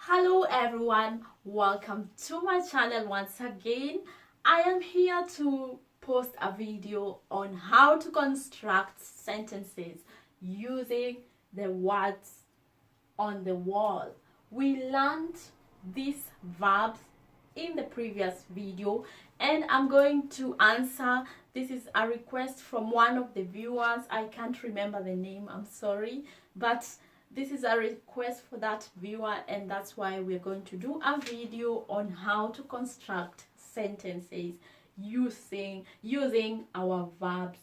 Hello everyone, welcome to my channel once again. I am here to post a video on how to construct sentences using the words on the wall. We learned these verbs in the previous video and I'm going to answer. This is a request from one of the viewers. I can't remember the name, I'm sorry, but this is a request for that viewer, and that's why we're going to do a video on how to construct sentences using our verbs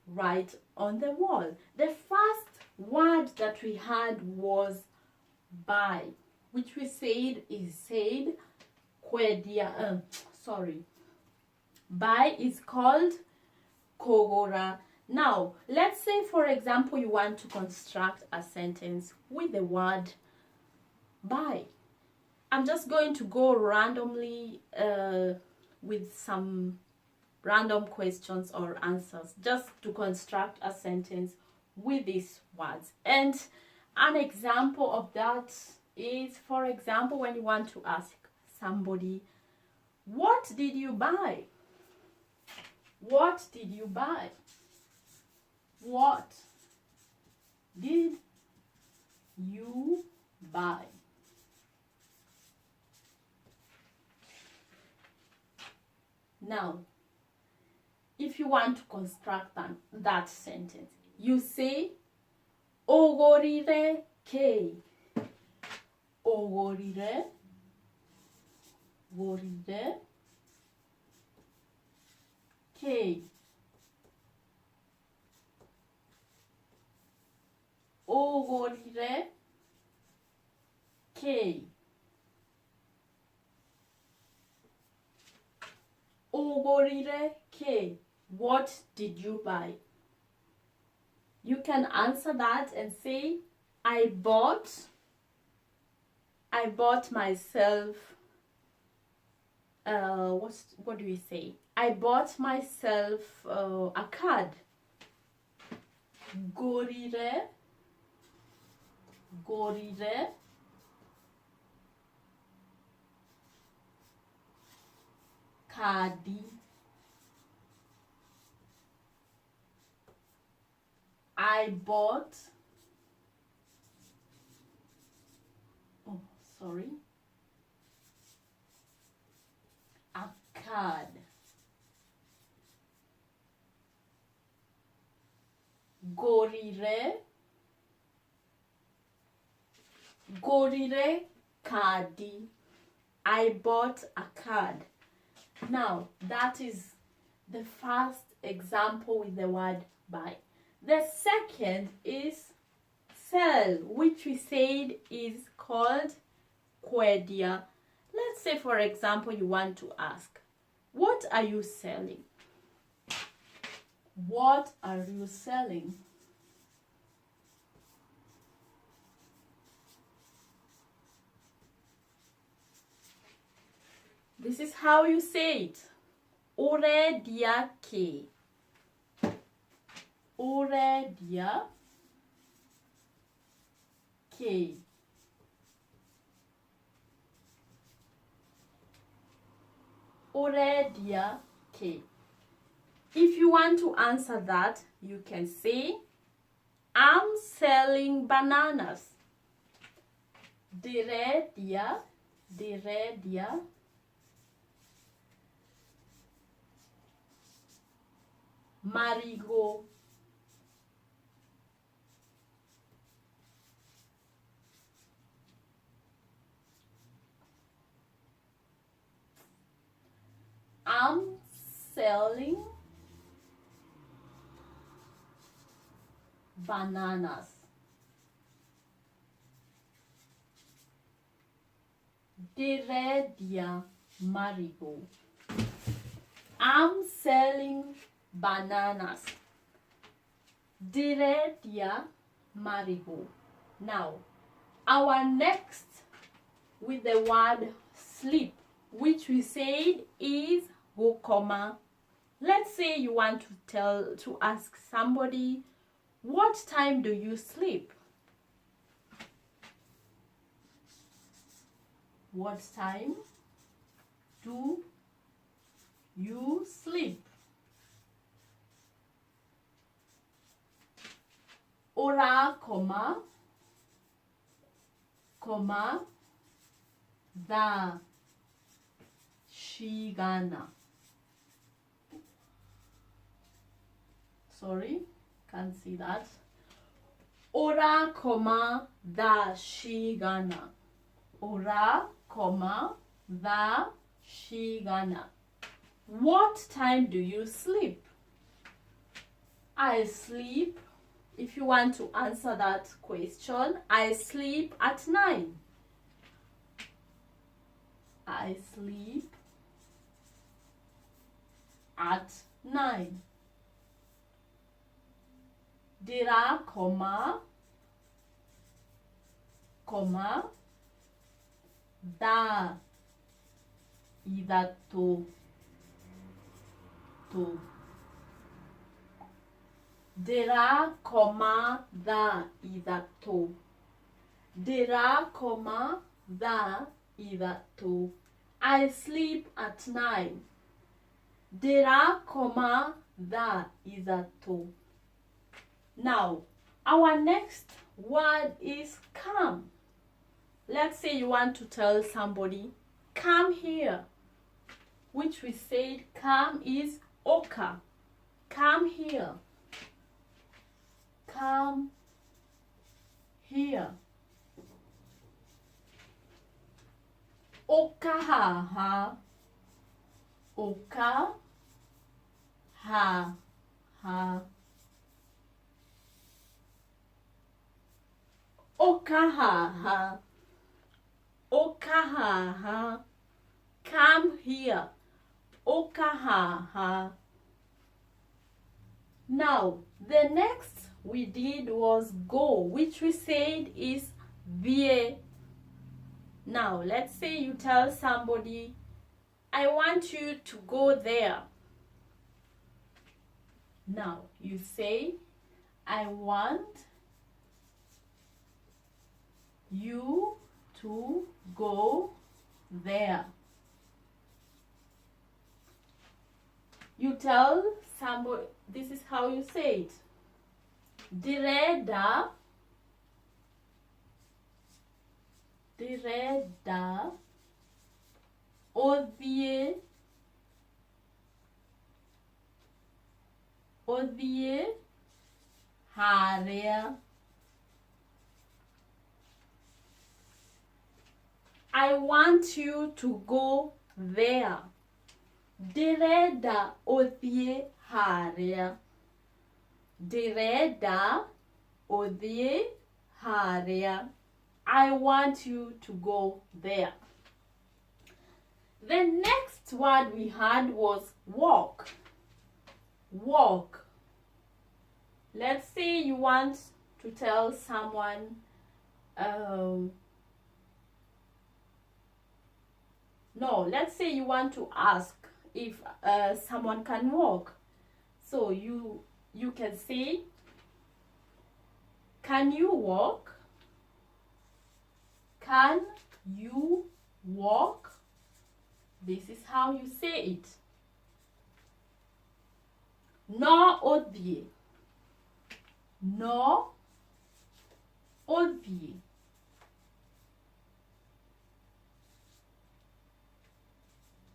right on the wall. The first word that we had was by, which we said kwedia. By is called kogora. Now, let's say, for example, you want to construct a sentence with the word by. I'm just going to go randomly with some random questions or answers just to construct a sentence with these words. And an example of that is, for example, when you want to ask somebody, what did you buy? What did you buy? What did you buy? Now, if you want to construct that sentence, you say ogorire ke. Ogorire, gorire, ke. Ogorire ke. Ogorire ke. What did you buy? You can answer that and say, I bought myself what do we say? I bought myself a card. Gorire kadi. I bought a card. Gorire kadi. I bought a card. Now, that is the first example with the word buy. The second is sell, which we said is called kwedia. Let's say, for example, you want to ask, what are you selling? What are you selling? This is how you say it. Oredia ke. Oredia ke. Oredia ke. If you want to answer that, you can say, I'm selling bananas. Diredia marigo. I'm selling bananas. Diredia marigo. I'm selling bananas. Diredia marigo. Now, our next with the word sleep, which we said is gukoma. Let's say you want to ask somebody, what time do you sleep? What time do you sleep? Ora, the shigana. Sorry, can't see that. Ora, the shigana. Ora, the shigana. What time do you sleep? I sleep. If you want to answer that question, I sleep at 9. I sleep at 9. Dira, da, either to. Dira, da, either to. Dira, da, either to. I sleep at 9. Dira, da, either to. Now, our next word is come. Let's say you want to tell somebody, come here, which we said come is oka. Come here. Come here. Oka ha. Oka ha. Oka ha. Oka ha. Come here. Oka ha. Now, the next we did was go, which we said is vie. Now, let's say you tell somebody, I want you to go there. Now, you say, I want you to go there. You tell somebody, this is how you say it. Direda odie haria. I want you to go there. Direda odie haria. Direda odie haria. I want you to go there. The next word we had was walk. Walk. Let's say you want to tell someone, let's say you want to ask if someone can walk. So you can say, can you walk? Can you walk? This is how you say it. No odie. No odie.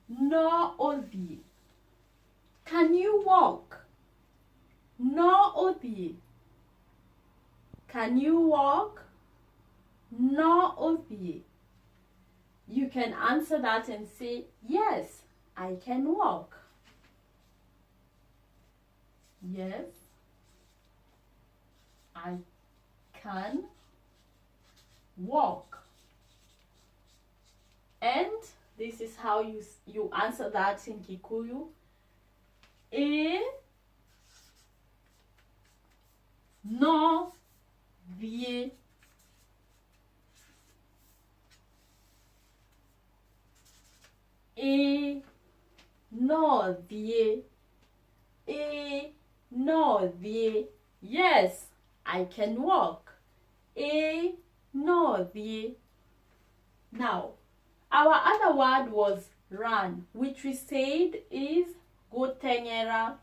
No odie. Can you walk? No odie. Can you walk? No odie. You can answer that and say, yes, I can walk. Yes, I can walk. And this is how you answer that in Kikuyu. No vie. No vie. No vie. Yes, I can walk. No vie. Now, Our other word was run, which we said is gutengera.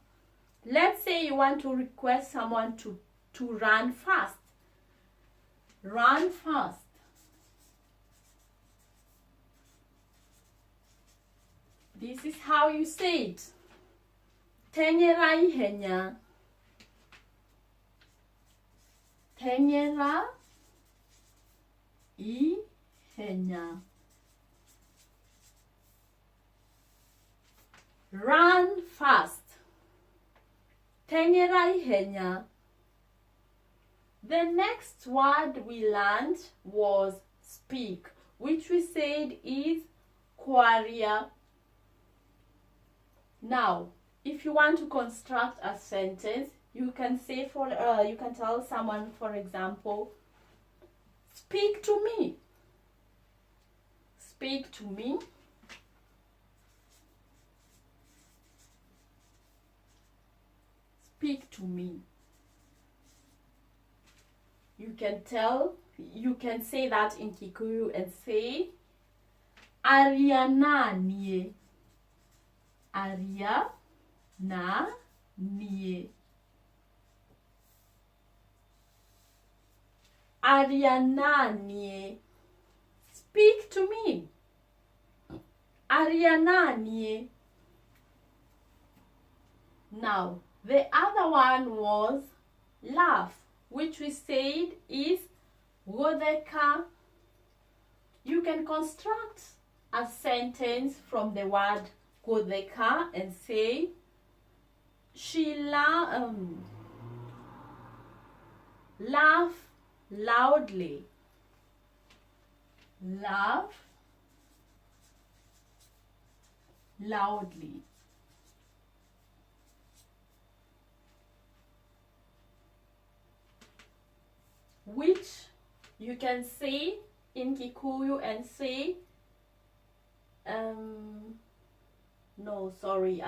Let's say you want to request someone to run fast. Run fast. This is how you say it. Tengera ihenya. Tengera ihenya. Run fast. Tengera ihenya. The next word we learned was speak, which we said is kwaria. Now, if you want to construct a sentence, you can say you can tell someone, for example, speak to me. Speak to me. Speak to me. You can say that in Kikuyu and say Ariananie. Aria na nie. Ariananie. Speak to me. Ariananie. Now, the other one was laugh, which we said is godeka. You can construct a sentence from the word godeka and say she laugh loudly. Laugh loudly. Which you can say in Kikuyu and say no, sorry,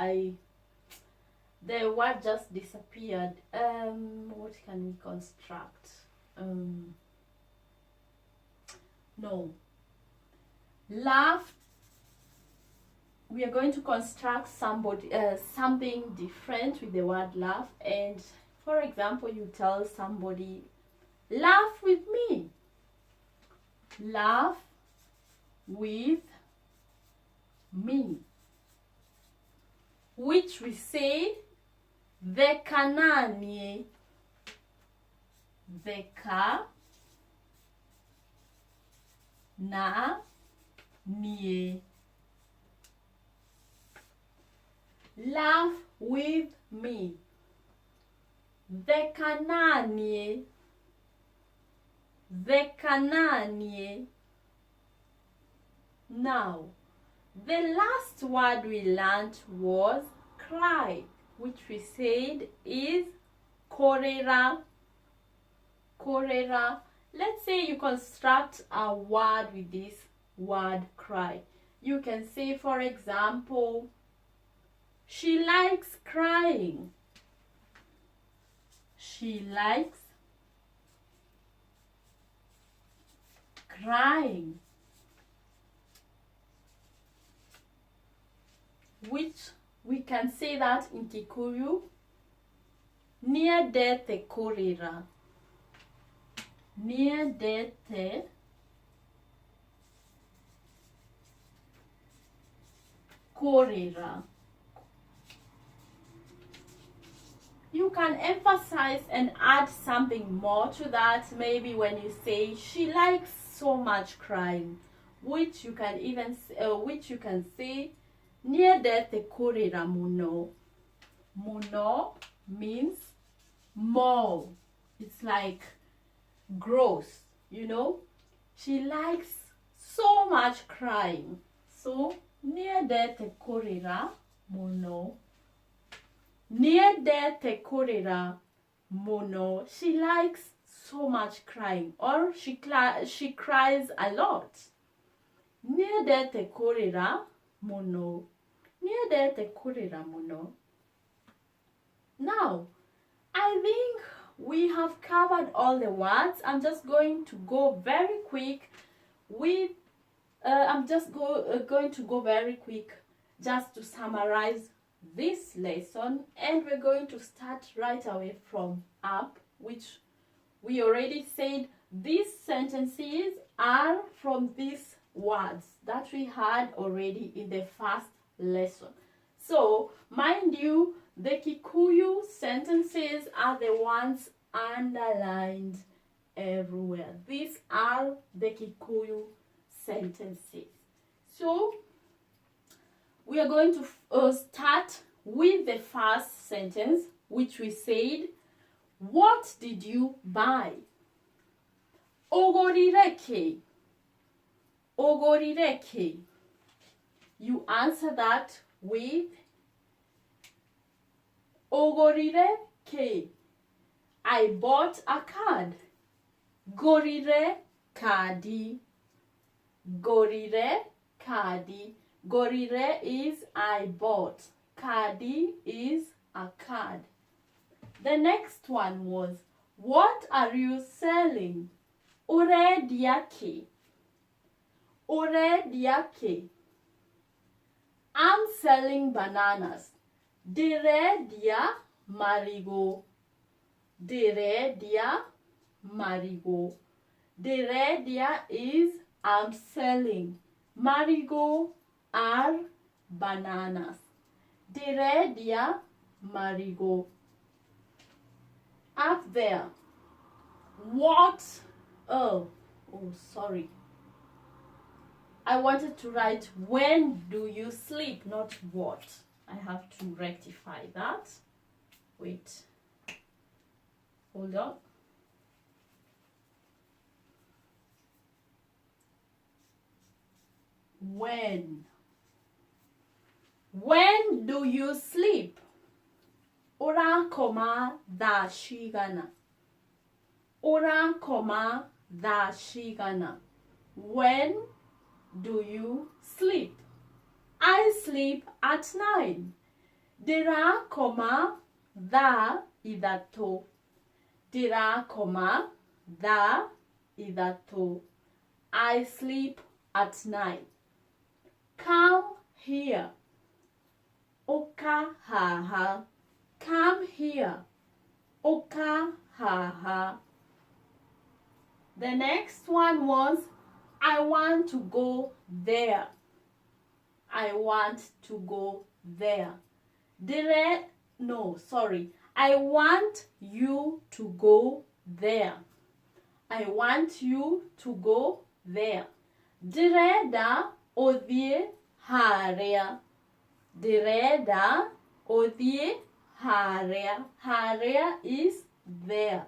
the word just disappeared. What can we construct? No. Laugh. We are going to construct something different with the word laugh. And for example, you tell somebody, laugh with me. Laugh with me. Which we say vekananie. Veka na nie. Laugh with me. Vekananie. Vekananie. Now, the last word we learned was cry, which we said is korera. Korera. Let's say you construct a word with this word cry. You can say, for example, she likes crying. She likes crying. Which we can say that in Kikuyu, near death korera. Near death korera. You can emphasize and add something more to that. Maybe when you say she likes so much crying, which you can say near death korera muno. Muno means more. It's like gross, you know. She likes so much crying. So near death korera muno. Near death korera muno. She likes so much crying, or she cries a lot. Near death korera muno. Near death korera muno. Now, I think we have covered all the words. I'm just going to go very quick with I'm just going to go very quick just to summarize this lesson, and we're going to start right away from up, which we already said these sentences are from these words that we had already in the first lesson. So mind you, the Kikuyu sentences are the ones underlined everywhere. These are the Kikuyu sentences. So we are going to start with the first sentence, which we said, what did you buy? Ogorireke. Ogorireke. You answer that with ogorireke. I bought a card. Gorire kadi. Gorire kadi. Gorire is I bought. Kadi is a card. The next one was, what are you selling? Urediake. Urediake. I'm selling bananas. Diredia marigo. Diredia marigo. Diredia is I'm selling. Marigo are bananas. Diredia marigo. Up there. What? Sorry. I wanted to write when do you sleep, not what. I have to rectify that. Wait. Hold on. When? When do you sleep? Ora koma da shigana. Ora koma da shigana. When do you sleep? I sleep at 9. Dira koma da idato. Dira koma da idato. I sleep at 9. Come here. Oka ha ha. Come here. Oka ha ha. The next one was, I want to go there. I want to go there. I want you to go there. I want you to go there. Direda odie harea. Direda odie harea. Harea is there.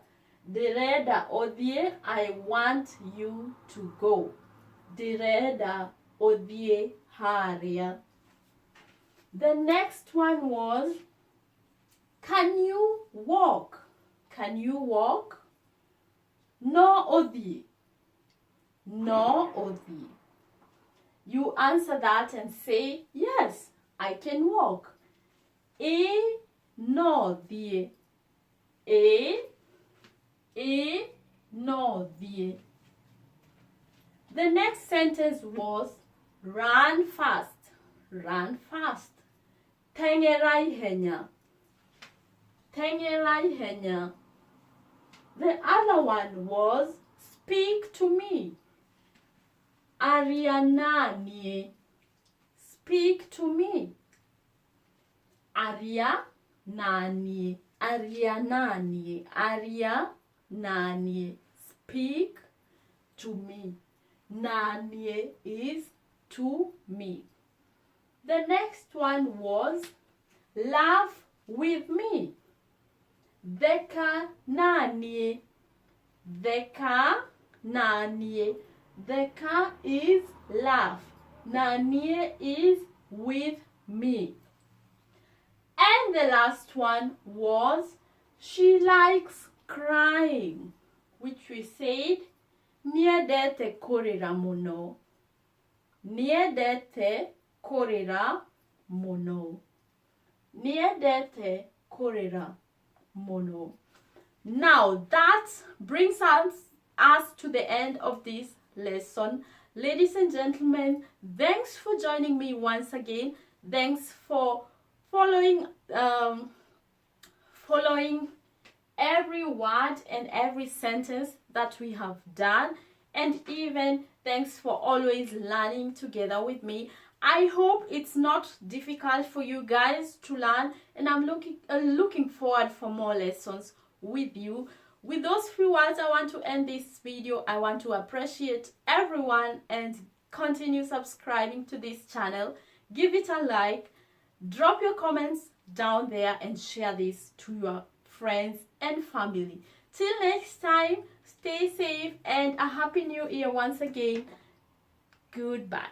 Direda odie, I want you to go. Direda odie harea. The next one was, can you walk? Can you walk? No odie. No odie. You answer that and say, yes, I can walk. No die. No die. The next sentence was, run fast. Run fast. Tengerai henya. Tengerai henya. The other one was, speak to me. Ariananie. Speak to me. Aria nani. Aria nani. Aria nani. Speak to me. Nani is to me. The next one was, laugh with me. Deka nani. Deka nani. Deka is laugh. Nani is with me. And the last one was, she likes crying, which we said, niedete korera mono. Niedete korera mono. Niedete korera mono. Now that brings us to the end of this lesson. Ladies and gentlemen, thanks for joining me once again. Thanks for following every word and every sentence that we have done, and even thanks for always learning together with me. I hope it's not difficult for you guys to learn, and I'm looking forward for more lessons with you. With those few words, I want to end this video. I want to appreciate everyone and continue subscribing to this channel. Give it a like, drop your comments down there, and share this to your friends and family. Till next time, stay safe and a happy new year once again. Goodbye.